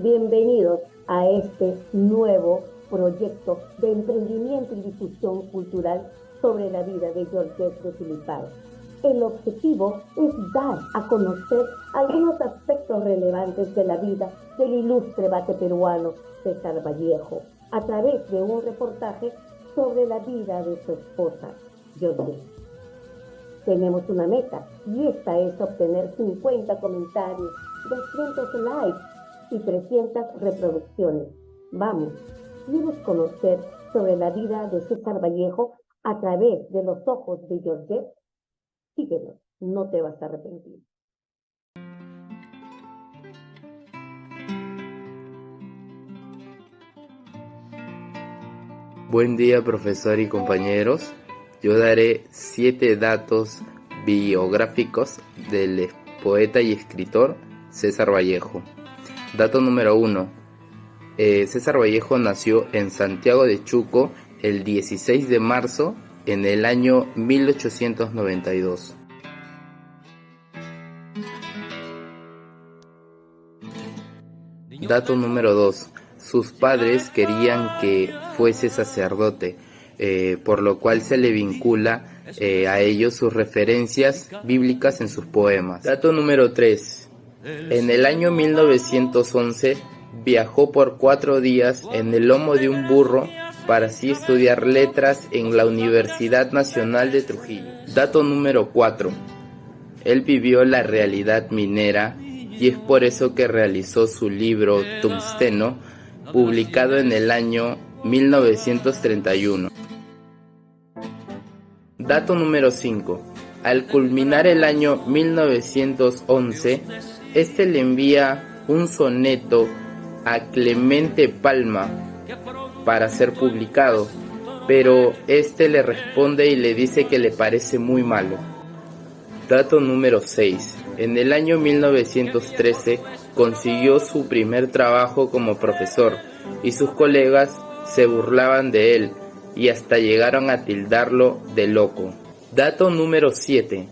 Bienvenidos a este nuevo proyecto de emprendimiento y difusión cultural sobre la vida de Georgette de Filipar. El objetivo es dar a conocer algunos aspectos relevantes de la vida del ilustre bate peruano César Vallejo a través de un reportaje sobre la vida de su esposa, Georgette. Tenemos una meta y esta es obtener 50 comentarios, 200 likes y 300 reproducciones. Vamos, ¿quieres conocer sobre la vida de César Vallejo a través de los ojos de Georgette? Síguenos, no te vas a arrepentir. Buen día, profesor y compañeros. Yo daré 7 datos biográficos del poeta y escritor César Vallejo. Dato número 1. César Vallejo nació en Santiago de Chuco el 16 de marzo en el año 1892. Dato número 2. Sus padres querían que fuese sacerdote, por lo cual se le vincula a ellos sus referencias bíblicas en sus poemas. Dato número 3. En el año 1911 viajó por 4 días en el lomo de un burro para así estudiar letras en la Universidad Nacional de Trujillo. Dato número 4. Él vivió la realidad minera y es por eso que realizó su libro Tungsteno, publicado en el año 1931. Dato número 5. Al culminar el año 1911, este le envía un soneto a Clemente Palma para ser publicado, pero este le responde y le dice que le parece muy malo. Dato número 6. En el año 1913 consiguió su primer trabajo como profesor y sus colegas se burlaban de él y hasta llegaron a tildarlo de loco. Dato número 7.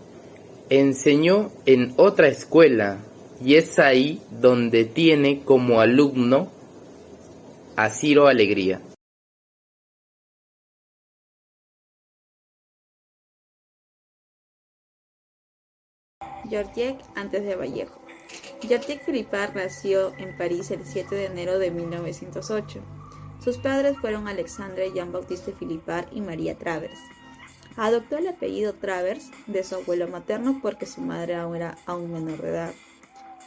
Enseñó en otra escuela y es ahí donde tiene como alumno a Ciro Alegría. Georgette antes de Vallejo. Georgette Filipar nació en París el 7 de enero de 1908. Sus padres fueron Alexandre Jean-Baptiste Filipar y María Travers. Adoptó el apellido Travers de su abuelo materno porque su madre aún era menor de edad.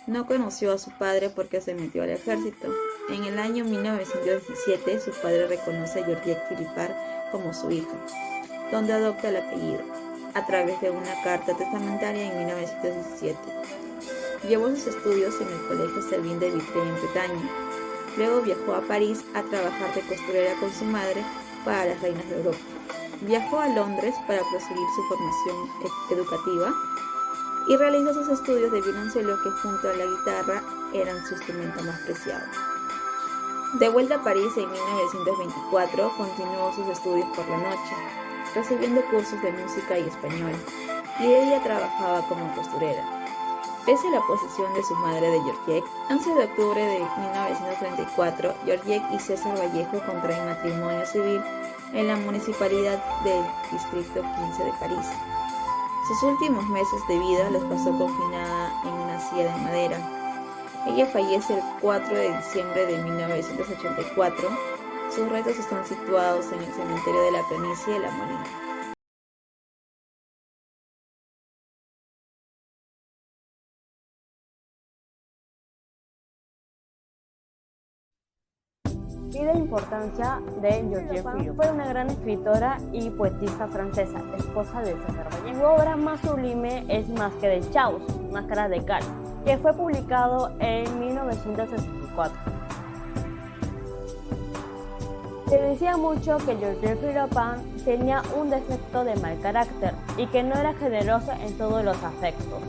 No conoció a su padre porque se metió al ejército. En el año 1917 su padre reconoce a Georgette Filipar como su hija, donde adopta el apellido, a través de una carta testamentaria en 1917. Llevó sus estudios en el Colegio Servin de Vitré en Bretaña. Luego viajó a París a trabajar de costurera con su madre para las reinas de Europa. Viajó a Londres para proseguir su formación educativa y realizó sus estudios de violoncelo, que junto a la guitarra eran su instrumento más preciado. De vuelta a París en 1924, continuó sus estudios por la noche, recibiendo cursos de música y español, y de día trabajaba como costurera. Pese a la oposición de su madre de Georgette, 11 de octubre de 1934, Georgette y César Vallejo contraen matrimonio civil en la municipalidad del Distrito 15 de París. Sus últimos meses de vida los pasó confinada en una silla de madera. Ella fallece el 4 de diciembre de 1984. Sus restos están situados en el cementerio de la planicie de La Molina. Vida e importancia de Georgette Filipar. Fue una gran escritora y poetisa francesa, esposa de César Vallejo. Su obra más sublime es Masque de Chaos, Máscara de Cal, que fue publicado en 1964. Se decía mucho que Georgette Filipar tenía un defecto de mal carácter y que no era generosa en todos los aspectos.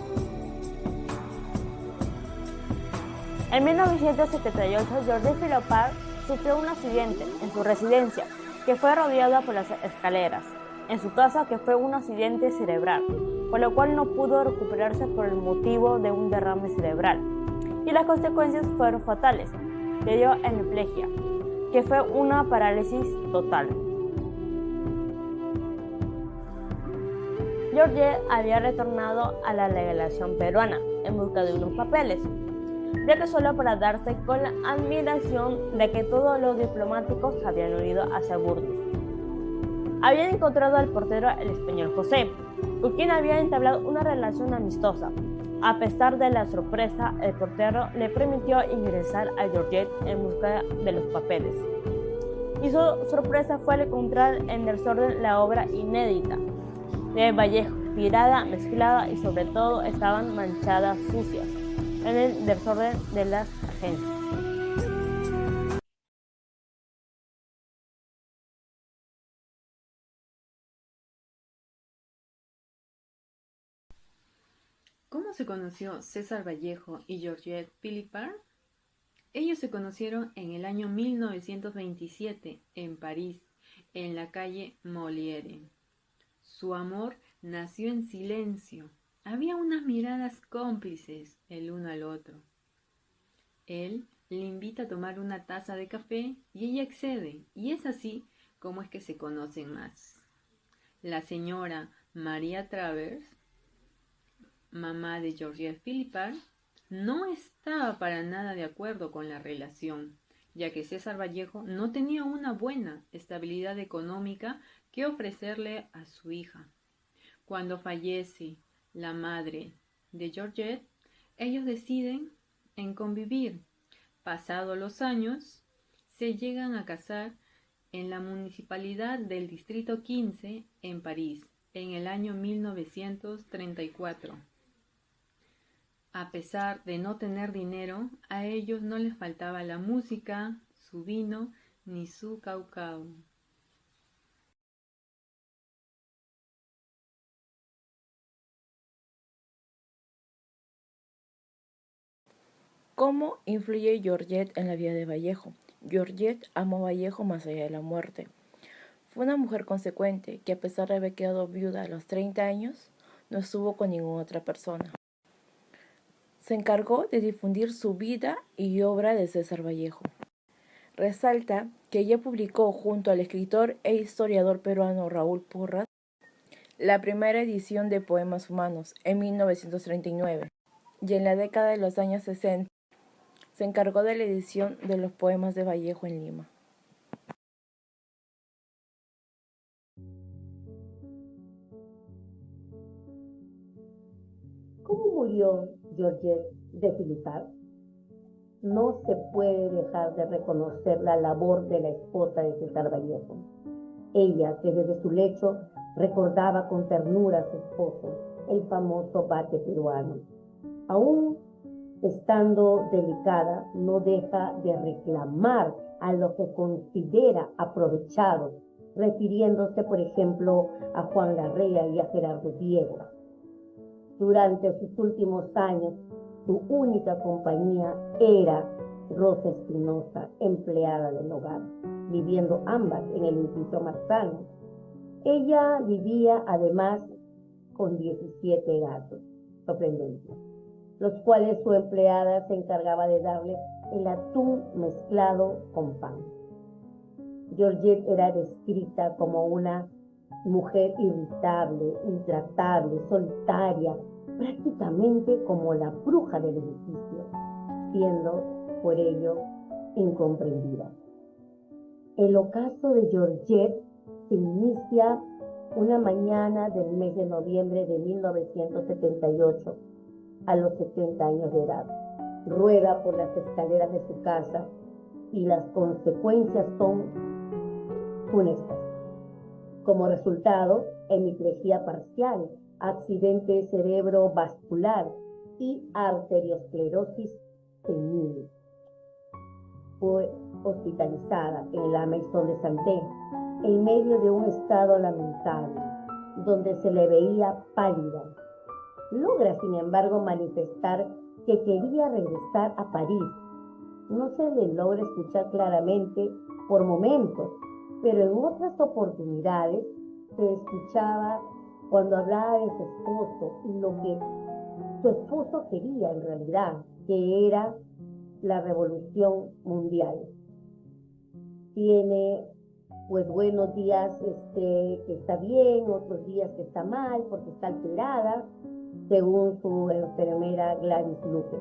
En 1978, Georgette Filipar sufrió un accidente en su residencia, que fue rodeada por las escaleras. En su casa, que fue un accidente cerebral, por lo cual no pudo recuperarse por el motivo de un derrame cerebral. Y las consecuencias fueron fatales, le dio hemiplegia, que fue una parálisis total. Georgette había retornado a la legación peruana en busca de unos papeles. Regresó para darse con la admiración de que todos los diplomáticos habían huido hacia Burgos. Habían encontrado al portero, el español José, con quien había entablado una relación amistosa. A pesar de la sorpresa, el portero le permitió ingresar a Georgette en busca de los papeles. Y su sorpresa fue al encontrar en desorden la obra inédita de Vallejo, tirada, mezclada y sobre todo estaban manchadas, sucias, en el desorden de las agencias. ¿Cómo se conoció César Vallejo y Georgette Philippard? Ellos se conocieron en el año 1927 en París, en la calle Molière. Su amor nació en silencio. Había unas miradas cómplices el uno al otro. Él le invita a tomar una taza de café y ella accede, y es así como es que se conocen más. La señora María Travers, mamá de Georgette Philippard, no estaba para nada de acuerdo con la relación, ya que César Vallejo no tenía una buena estabilidad económica que ofrecerle a su hija. Cuando fallece la madre de Georgette, ellos deciden en convivir. Pasados los años, se llegan a casar en la municipalidad del Distrito 15 en París, en el año 1934. A pesar de no tener dinero, a ellos no les faltaba la música, su vino ni su caucao. ¿Cómo influye Georgette en la vida de Vallejo? Georgette amó a Vallejo más allá de la muerte. Fue una mujer consecuente que, a pesar de haber quedado viuda a los 30 años, no estuvo con ninguna otra persona. Se encargó de difundir su vida y obra de César Vallejo. Resalta que ella publicó junto al escritor e historiador peruano Raúl Porras la primera edición de Poemas Humanos en 1939, y en la década de los años 60 se encargó de la edición de los poemas de Vallejo en Lima. ¿Cómo murió Georgette de Philippard? No se puede dejar de reconocer la labor de la esposa de César Vallejo. Ella, que desde su lecho recordaba con ternura a su esposo, el famoso bate peruano. Aún estando delicada, no deja de reclamar a lo que considera aprovechado, refiriéndose, por ejemplo, a Juan Larrea y a Gerardo Diego. Durante sus últimos años, su única compañía era Rosa Espinosa, empleada del hogar, viviendo ambas en el edificio Marzano. Ella vivía además con 17 gatos, sorprendente, los cuales su empleada se encargaba de darle el atún mezclado con pan. Georgette era descrita como una mujer irritable, intratable, solitaria, prácticamente como la bruja del edificio, siendo por ello incomprendida. El ocaso de Georgette se inicia una mañana del mes de noviembre de 1978, a los 70 años de edad. Rueda por las escaleras de su casa y las consecuencias son funestas. Como resultado, hemiplegia parcial, accidente cerebrovascular y arteriosclerosis senil. Fue hospitalizada en la Maison de Santé en medio de un estado lamentable, donde se le veía pálida. Logra, sin embargo, manifestar que quería regresar a París. No se le logra escuchar claramente por momentos, pero en otras oportunidades se escuchaba cuando hablaba de su esposo y lo que su esposo quería en realidad, que era la revolución mundial. Tiene pues buenos días que está bien, otros días que está mal porque está alterada, según su enfermera Gladys Luque.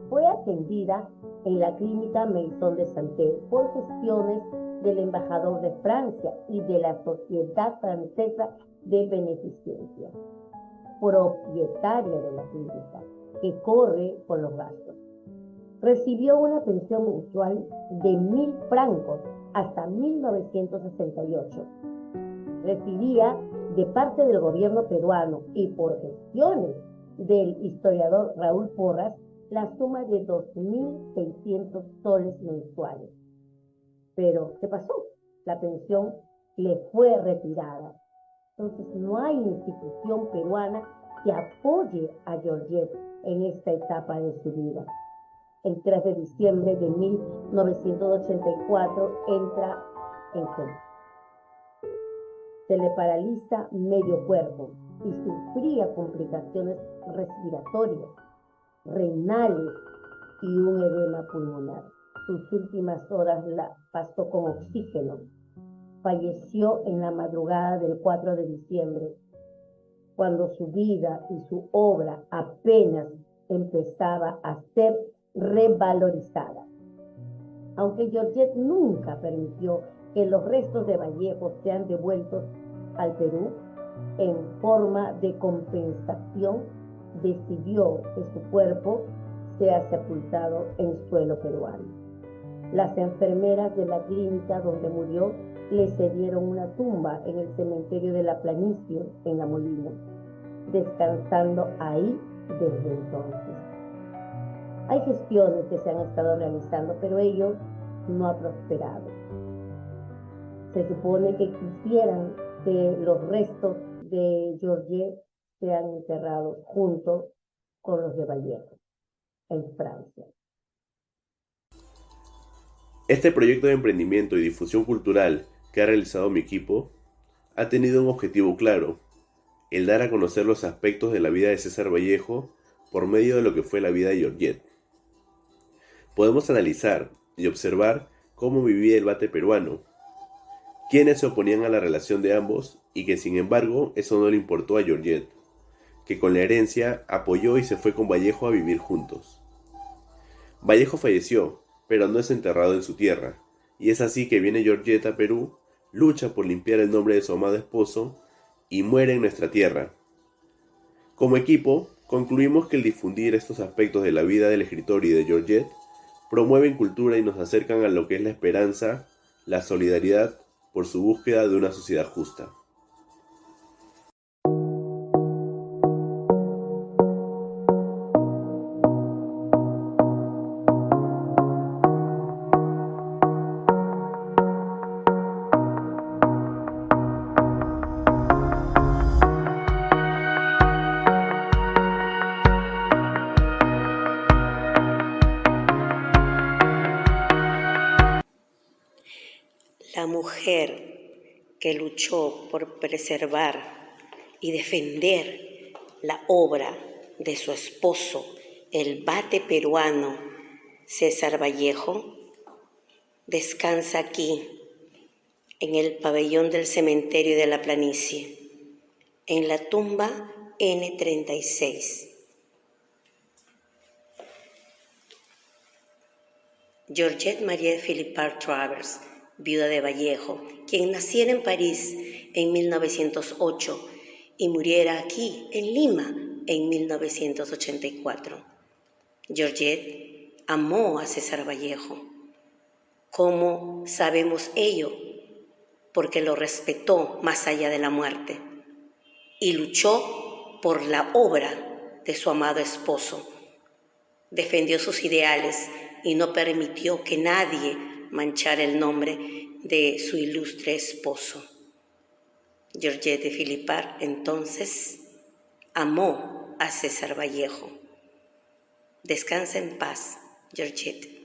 Fue atendida en la clínica Maison de Santé por gestiones del embajador de Francia y de la Sociedad Francesa de Beneficencia, propietaria de la clínica, que corre con los gastos. Recibió una pensión mensual de 1.000 francos hasta 1968. Recibía de parte del gobierno peruano y por gestiones del historiador Raúl Porras la suma de 2.600 soles mensuales. Pero, ¿qué pasó? La pensión le fue retirada. Entonces, no hay institución peruana que apoye a Georgette en esta etapa de su vida. El 3 de diciembre de 1984 entra en coma. Se le paraliza medio cuerpo y sufría complicaciones respiratorias, renales y un edema pulmonar. Sus últimas horas la pasó con oxígeno. Falleció en la madrugada del 4 de diciembre, cuando su vida y su obra apenas empezaba a ser revalorizada. Aunque Georgette nunca permitió que los restos de Vallejo sean devueltos al Perú, en forma de compensación, decidió que su cuerpo sea sepultado en suelo peruano. Las enfermeras de la clínica donde murió le cedieron una tumba en el cementerio de la Planicie, en La Molina, descansando ahí desde entonces. Hay gestiones que se han estado realizando, pero ello no ha prosperado. Se supone que quisieran que los restos de Georgette sean enterrados junto con los de Vallejo, en Francia. Este proyecto de emprendimiento y difusión cultural que ha realizado mi equipo ha tenido un objetivo claro: el dar a conocer los aspectos de la vida de César Vallejo por medio de lo que fue la vida de Georgette. Podemos analizar y observar cómo vivía el vate peruano, quienes se oponían a la relación de ambos y que sin embargo eso no le importó a Georgette, que con la herencia apoyó y se fue con Vallejo a vivir juntos. Vallejo falleció, pero no es enterrado en su tierra, y es así que viene Georgette a Perú, lucha por limpiar el nombre de su amado esposo y muere en nuestra tierra. Como equipo, concluimos que el difundir estos aspectos de la vida del escritor y de Georgette promueven cultura y nos acercan a lo que es la esperanza, la solidaridad por su búsqueda de una sociedad justa. La mujer que luchó por preservar y defender la obra de su esposo, el vate peruano César Vallejo, descansa aquí, en el pabellón del cementerio de la Planicie, en la tumba N36. Georgette Marie Philippard Travers, viuda de Vallejo, quien naciera en París en 1908 y muriera aquí, en Lima, en 1984. Georgette amó a César Vallejo. ¿Cómo sabemos ello? Porque lo respetó más allá de la muerte y luchó por la obra de su amado esposo. Defendió sus ideales y no permitió que nadie manchara el nombre de su ilustre esposo. Georgette Philippard, entonces, amó a César Vallejo. Descansa en paz, Georgette.